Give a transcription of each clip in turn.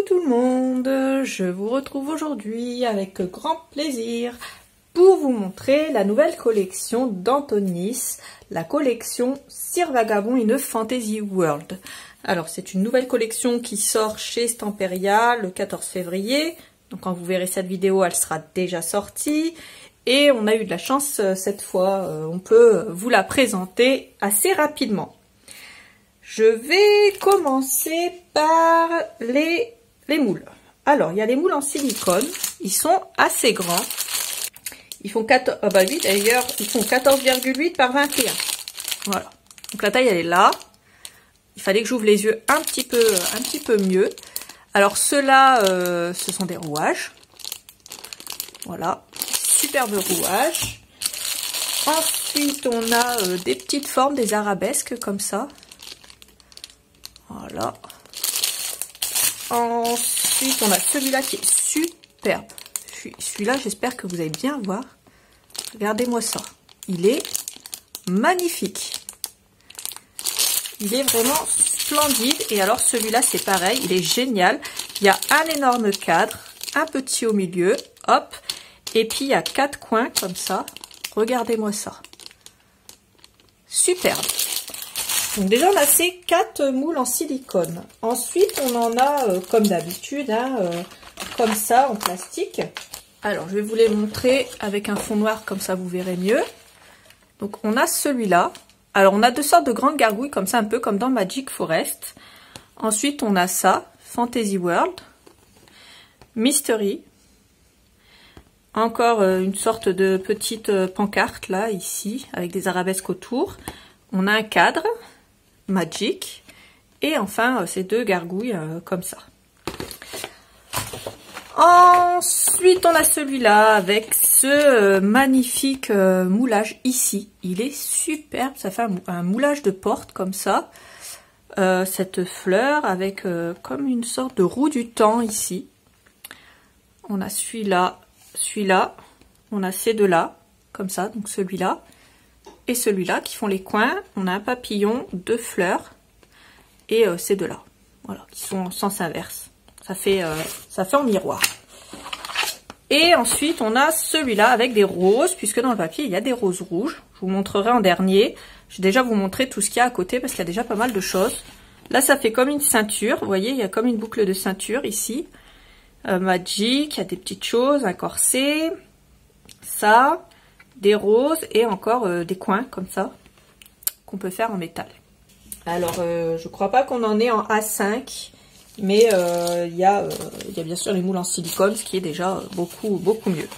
Coucou tout le monde, je vous retrouve aujourd'hui avec grand plaisir pour vous montrer la nouvelle collection d'Antonis, la collection Cire Vagabond in a Fantasy World. Alors c'est une nouvelle collection qui sort chez Stamperia le 14 février, donc quand vous verrez cette vidéo elle sera déjà sortie. Et on a eu de la chance cette fois, on peut vous la présenter assez rapidement. Je vais commencer par les moules. Alors, il y a les moules en silicone. Ils sont assez grands. Ils font 4, oui, d'ailleurs, ils font 14,8 par 21. Voilà. Donc la taille, elle est là. Il fallait que j'ouvre les yeux un petit peu mieux. Alors, ceux-là, ce sont des rouages. Voilà. Superbe rouage. Ensuite, on a des petites formes, des arabesques comme ça. Voilà. Ensuite, on a celui-là qui est superbe. Celui-là, j'espère que vous allez bien voir. Regardez-moi ça. Il est magnifique. Il est vraiment splendide. Et alors, celui-là, c'est pareil. Il est génial. Il y a un énorme cadre, un petit au milieu. Hop. Et puis, il y a 4 coins comme ça. Regardez-moi ça. Superbe. Donc déjà on a ces 4 moules en silicone. Ensuite on en a comme d'habitude, comme ça en plastique. Alors je vais vous les montrer avec un fond noir comme ça vous verrez mieux. Donc on a celui-là. Alors on a 2 sortes de grandes gargouilles comme ça, un peu comme dans Magic Forest. Ensuite on a ça, Fantasy World, Mystery. Encore une sorte de petite pancarte là, ici, avec des arabesques autour. On a un cadre. Magic, et enfin ces 2 gargouilles comme ça. Ensuite on a celui-là avec ce magnifique moulage ici, il est superbe, ça fait un moulage de porte comme ça, cette fleur avec comme une sorte de roue du temps ici. On a celui-là, on a ces 2-là comme ça, donc celui-là et celui-là qui font les coins. On a un papillon, 2 fleurs et ces 2-là, voilà, qui sont en sens inverse. Ça fait en miroir. Et ensuite on a celui-là avec des roses, puisque dans le papier il y a des roses rouges. Je vous montrerai en dernier. Je vais déjà vous montrer tout ce qu'il y a à côté parce qu'il y a déjà pas mal de choses. Là ça fait comme une ceinture, vous voyez, il y a comme une boucle de ceinture ici. Magic, il y a des petites choses, un corset, ça, des roses et encore des coins comme ça qu'on peut faire en métal. Alors je crois pas qu'on en ait en A5, mais il y a bien sûr les moules en silicone, ce qui est déjà beaucoup mieux.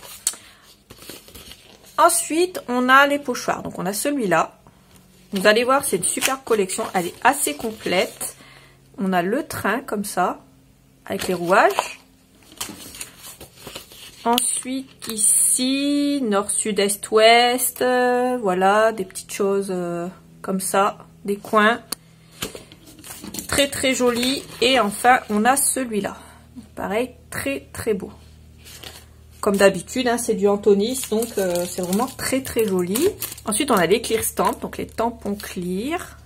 Ensuite on a les pochoirs, donc on a celui-là. Vous allez voir, c'est une super collection, elle est assez complète. On a le train comme ça avec les rouages. Ensuite ici, nord, sud, est, ouest, voilà, des petites choses comme ça, des coins, très joli. Et enfin on a celui-là, pareil, très beau. Comme d'habitude, c'est du Antonis, donc c'est vraiment très joli. Ensuite on a les clear stamps, donc les tampons clear.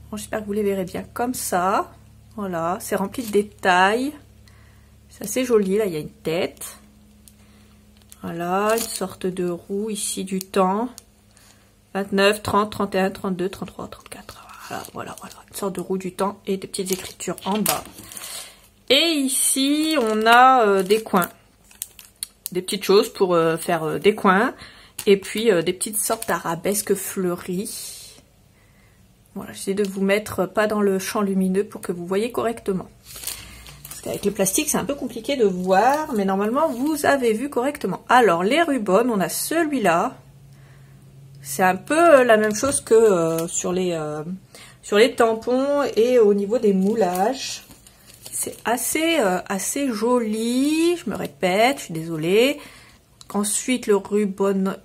Bon, j'espère que vous les verrez bien comme ça. Voilà, c'est rempli de détails, c'est assez joli. Là il y a une tête. Voilà, une sorte de roue ici du temps. 29, 30, 31, 32, 33, 34. Voilà. Une sorte de roue du temps et des petites écritures en bas. Et ici, on a des coins. Des petites choses pour faire des coins. Et puis, des petites sortes d'arabesques fleuries. Voilà, j'essaie de vous mettre pas dans le champ lumineux pour que vous voyez correctement. Avec le plastique, c'est un peu compliqué de voir, mais normalement, vous avez vu correctement. Alors, les rubans, on a celui-là. C'est un peu la même chose que sur les tampons et au niveau des moulages. C'est assez joli, je me répète, je suis désolée. Ensuite, le ruban,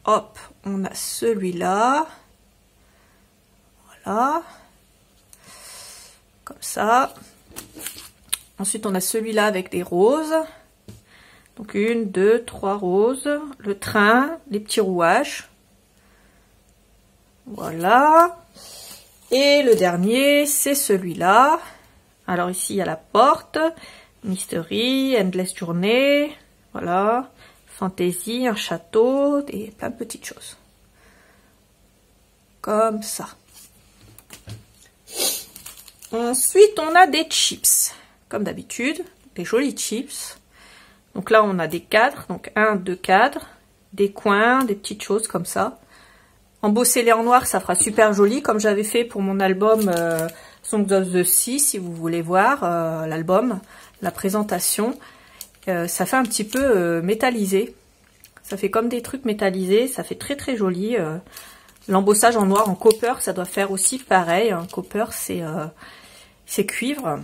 hop, on a celui-là. Voilà. Comme ça. Ensuite, on a celui-là avec des roses. Donc, 1, 2, 3 roses. Le train, les petits rouages. Voilà. Et le dernier, c'est celui-là. Alors ici, il y a la porte, Mystery, Endless Journée, voilà, Fantasy, un château, et plein de petites choses. Comme ça. Ensuite, on a des chips, comme d'habitude, des jolis chips. Donc là, on a des cadres, donc 1, 2 cadres, des coins, des petites choses comme ça. Embossez-les en noir, ça fera super joli, comme j'avais fait pour mon album Songs of the Sea, si vous voulez voir l'album, la présentation. Ça fait un petit peu métallisé. Ça fait comme des trucs métallisés, ça fait très très joli. L'embossage en noir, en copper, ça doit faire aussi pareil. Hein. Copper, c'est cuivre.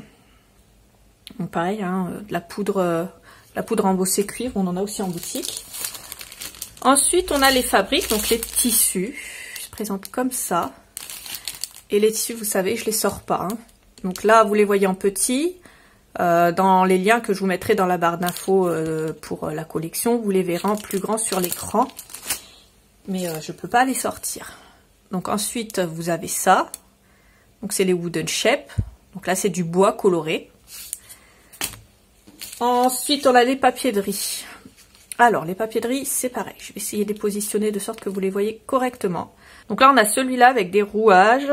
Donc pareil, hein, de la poudre embossée cuivre, on en a aussi en boutique. Ensuite, on a les fabriques, donc les tissus. Je se présente comme ça. Et les tissus, vous savez, je les sors pas. Hein. Donc là, vous les voyez en petit. Dans les liens que je vous mettrai dans la barre d'infos pour la collection, vous les verrez en plus grand sur l'écran. Mais je peux pas les sortir. Donc ensuite, vous avez ça. Donc c'est les wooden shape. Donc là, c'est du bois coloré. Ensuite, on a les papiers de riz. Alors, les papiers de riz, c'est pareil. Je vais essayer de les positionner de sorte que vous les voyez correctement. Donc là, on a celui-là avec des rouages.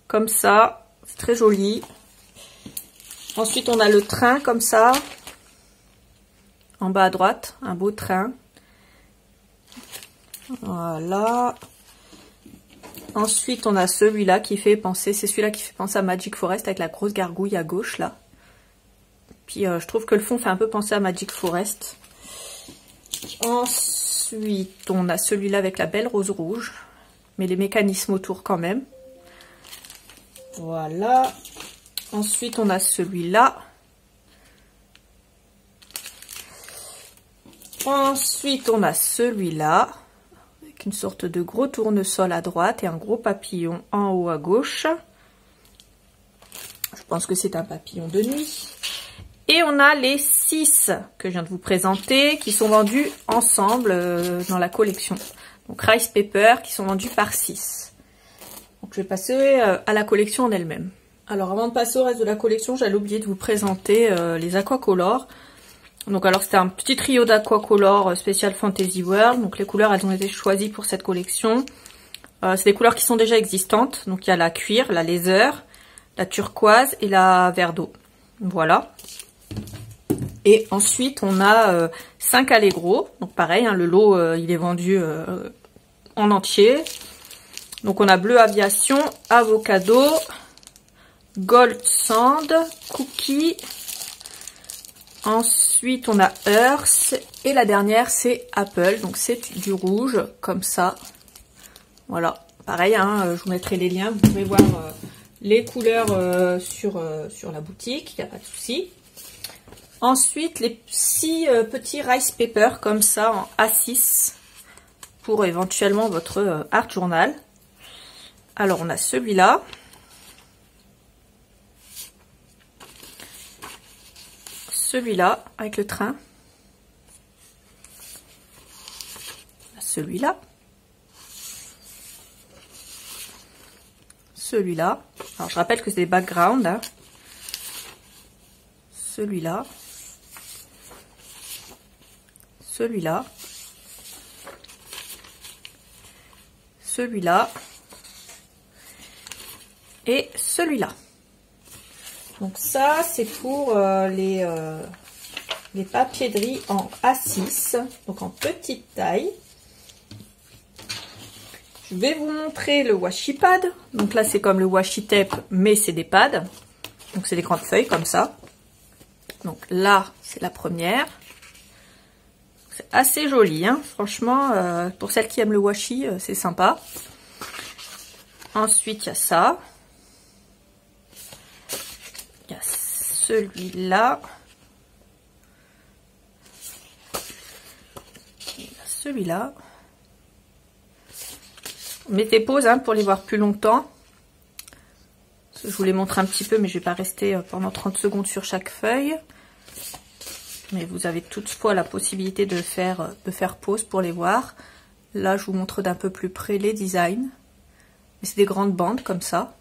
Comme ça. C'est très joli. Ensuite, on a le train comme ça. En bas à droite, un beau train. Voilà. Ensuite, on a celui-là qui fait penser, c'est celui-là qui fait penser à Magic Forest avec la grosse gargouille à gauche là. Puis je trouve que le fond fait un peu penser à Magic Forest. Ensuite, on a celui-là avec la belle rose rouge, mais les mécanismes autour quand même. Voilà. Ensuite, on a celui-là. Ensuite, on a celui-là, avec une sorte de gros tournesol à droite et un gros papillon en haut à gauche. Je pense que c'est un papillon de nuit. Et on a les 6 que je viens de vous présenter, qui sont vendus ensemble dans la collection. Donc Rice Paper, qui sont vendus par 6. Donc je vais passer à la collection en elle-même. Alors avant de passer au reste de la collection, j'allais oublier de vous présenter les aquacolors. Donc alors c'était un petit trio d'aquacolor spécial Fantasy World. Donc les couleurs, elles ont été choisies pour cette collection. C'est des couleurs qui sont déjà existantes. Donc il y a la cuir, la laser, la turquoise et la vert d'eau. Voilà. Et ensuite on a 5 Allegro. Donc pareil, hein, le lot il est vendu en entier. Donc on a bleu aviation, avocado, gold sand, cookie. Ensuite, on a Earth. Et la dernière, c'est Apple. Donc, c'est du rouge, comme ça. Voilà. Pareil, hein, je vous mettrai les liens. Vous pouvez voir les couleurs sur la boutique. Il n'y a pas de souci. Ensuite, les 6 petits rice paper, comme ça, en A6. Pour éventuellement votre art journal. Alors, on a celui-là. Celui-là, avec le train. Celui-là. Celui-là. Alors, je rappelle que c'est des backgrounds. Hein. Celui-là. Celui-là. Celui-là. Et celui-là. Donc ça, c'est pour les papiers de riz en A6, donc en petite taille. Je vais vous montrer le washi pad. Donc là, c'est comme le washi tape, mais c'est des pads. Donc c'est des grandes feuilles comme ça. Donc là, c'est la première. C'est assez joli, hein. Franchement, pour celles qui aiment le washi, c'est sympa. Ensuite, il y a ça. Il y a celui-là. Celui-là. Mettez pause hein, pour les voir plus longtemps. Je vous les montre un petit peu, mais je ne vais pas rester pendant 30 secondes sur chaque feuille. Mais vous avez toutefois la possibilité de faire pause pour les voir. Là, je vous montre d'un peu plus près les designs. C'est des grandes bandes comme ça.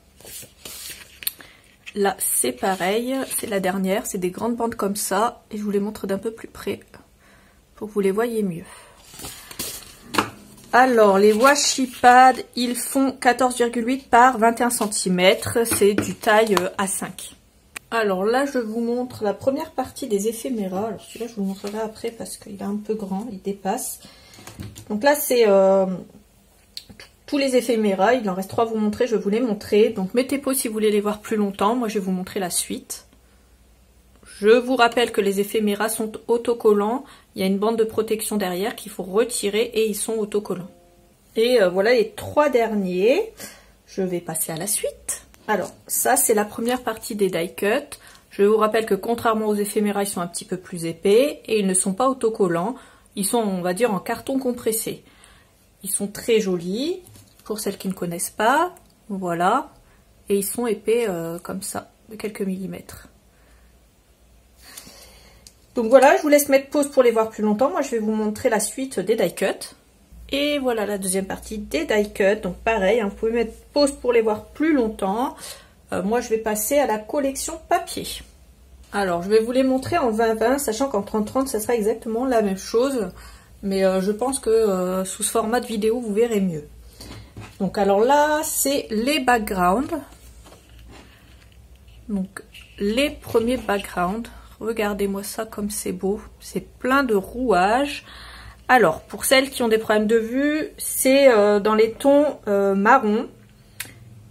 là c'est pareil, c'est la dernière, c'est des grandes bandes comme ça, et je vous les montre d'un peu plus près pour que vous les voyez mieux. Alors les washi pads, ils font 14,8 par 21 cm, c'est du taille A5. Alors là je vous montre la première partie des éphéméras, alors celui-là je vous le montrerai après parce qu'il est un peu grand, il dépasse. Donc là c'est tous les éphéméras, il en reste 3 à vous montrer, je vais vous les montrer. Donc mettez pause si vous voulez les voir plus longtemps, moi je vais vous montrer la suite. Je vous rappelle que les éphéméras sont autocollants, il y a une bande de protection derrière qu'il faut retirer et ils sont autocollants. Et voilà les 3 derniers, je vais passer à la suite. Alors ça c'est la première partie des die cut. Je vous rappelle que contrairement aux éphéméras, ils sont un petit peu plus épais et ils ne sont pas autocollants, ils sont on va dire en carton compressé. Ils sont très jolis, pour celles qui ne connaissent pas, voilà, et ils sont épais comme ça, de quelques millimètres. Donc voilà, je vous laisse mettre pause pour les voir plus longtemps. Moi, je vais vous montrer la suite des die cut. Et voilà la deuxième partie des die cut. Donc pareil, hein, vous pouvez mettre pause pour les voir plus longtemps. Moi, je vais passer à la collection papier. Alors, je vais vous les montrer en 20-20, sachant qu'en 30-30, ça sera exactement la même chose. Mais je pense que sous ce format de vidéo, vous verrez mieux. Donc alors là, c'est les backgrounds. Donc les premiers backgrounds. Regardez-moi ça comme c'est beau. C'est plein de rouages. Alors, pour celles qui ont des problèmes de vue, c'est dans les tons marron,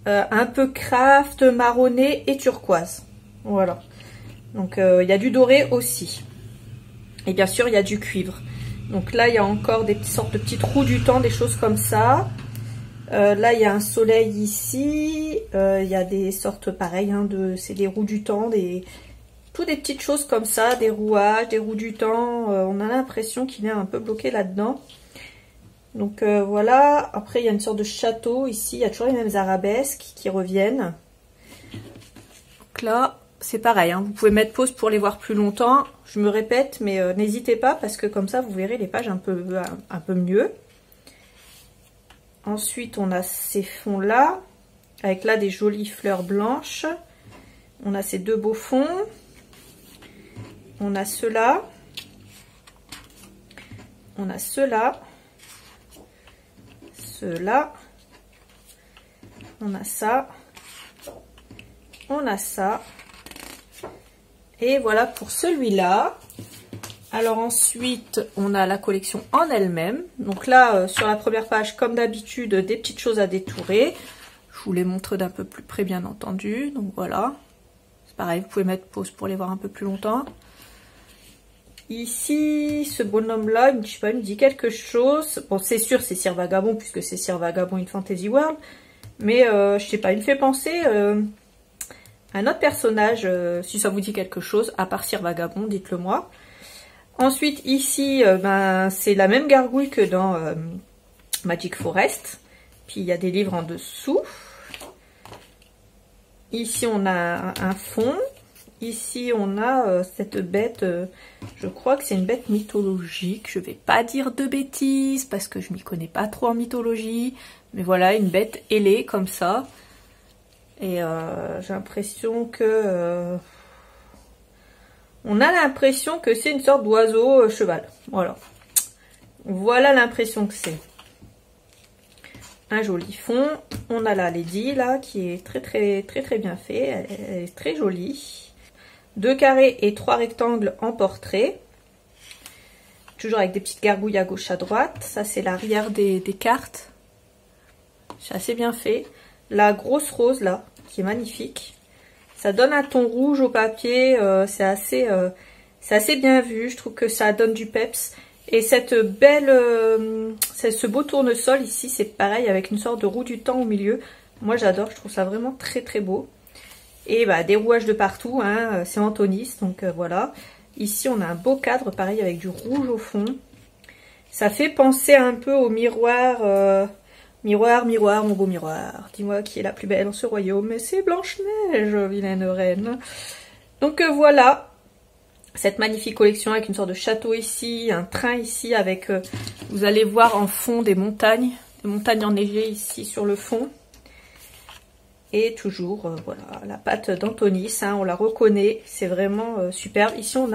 un peu craft, marronné et turquoise. Voilà. Donc, il y a du doré aussi. Et bien sûr, il y a du cuivre. Donc là, il y a encore des sortes de petites roues du temps, des choses comme ça. Là, il y a un soleil ici. Il y a des sortes pareilles, hein, c'est des roues du temps, toutes des petites choses comme ça, des rouages, des roues du temps. On a l'impression qu'il est un peu bloqué là-dedans. Donc voilà. Après, il y a une sorte de château ici. Il y a toujours les mêmes arabesques qui reviennent. Donc là, c'est pareil, hein. Vous pouvez mettre pause pour les voir plus longtemps. Je me répète, mais n'hésitez pas parce que comme ça, vous verrez les pages un peu mieux. Ensuite, on a ces fonds-là, avec là des jolies fleurs blanches. On a ces 2 beaux fonds. On a ceux-là. On a ceux-là. Ceux-là. On a ça. On a ça. Et voilà pour celui-là. Alors ensuite, on a la collection en elle-même. Donc là, sur la première page, comme d'habitude, des petites choses à détourer. Je vous les montre d'un peu plus près, bien entendu. Donc voilà. C'est pareil, vous pouvez mettre pause pour les voir un peu plus longtemps. Ici, ce bonhomme-là, je sais pas, il me dit quelque chose. Bon, c'est sûr, c'est Sir Vagabond, puisque c'est Sir Vagabond in Fantasy World. Mais, je sais pas, il me fait penser à un autre personnage, si ça vous dit quelque chose, à part Sir Vagabond, dites-le moi. Ensuite, ici, c'est la même gargouille que dans Magic Forest. Puis, il y a des livres en dessous. Ici, on a un fond. Ici, on a cette bête, je crois que c'est une bête mythologique. Je vais pas dire de bêtises parce que je m'y connais pas trop en mythologie. Mais voilà, une bête ailée comme ça. Et j'ai l'impression que... on a l'impression que c'est une sorte d'oiseau cheval. Voilà. Voilà l'impression que c'est. Un joli fond. On a la Lady là qui est très bien fait. Elle est très jolie. 2 carrés et 3 rectangles en portrait. Toujours avec des petites gargouilles à gauche à droite. Ça c'est l'arrière des cartes. C'est assez bien fait. La grosse rose là qui est magnifique. Ça donne un ton rouge au papier. C'est assez bien vu. Je trouve que ça donne du peps. Et cette belle, ce beau tournesol ici, c'est pareil avec une sorte de roue du temps au milieu. Moi j'adore, je trouve ça vraiment très beau. Et bah, des rouages de partout, hein, c'est Antonis, donc voilà. Ici on a un beau cadre, pareil avec du rouge au fond. Ça fait penser un peu au miroir, miroir, mon beau miroir. Dis-moi qui est la plus belle en ce royaume, mais c'est Blanche-Neige, vilaine reine. Donc voilà. Cette magnifique collection avec une sorte de château ici, un train ici avec, vous allez voir en fond des montagnes enneigées ici sur le fond. Et toujours, voilà, la patte d'Antonis, hein, on la reconnaît, c'est vraiment superbe. Ici, on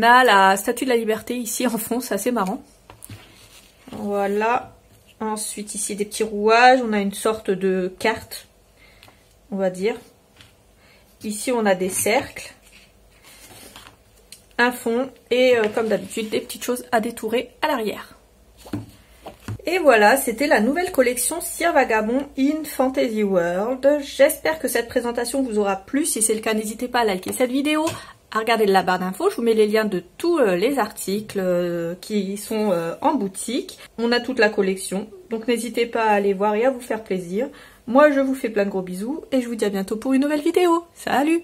a la Statue de la Liberté, ici en fond, c'est assez marrant. Voilà. Ensuite, ici, des petits rouages, on a une sorte de carte, on va dire. Ici, on a des cercles, un fond et, comme d'habitude, des petites choses à détourer à l'arrière. Et voilà, c'était la nouvelle collection Cire Vagabond in Fantasy World. J'espère que cette présentation vous aura plu. Si c'est le cas, n'hésitez pas à liker cette vidéo, à regarder la barre d'infos. Je vous mets les liens de tous les articles qui sont en boutique. On a toute la collection, donc n'hésitez pas à aller voir et à vous faire plaisir. Moi, je vous fais plein de gros bisous et je vous dis à bientôt pour une nouvelle vidéo. Salut!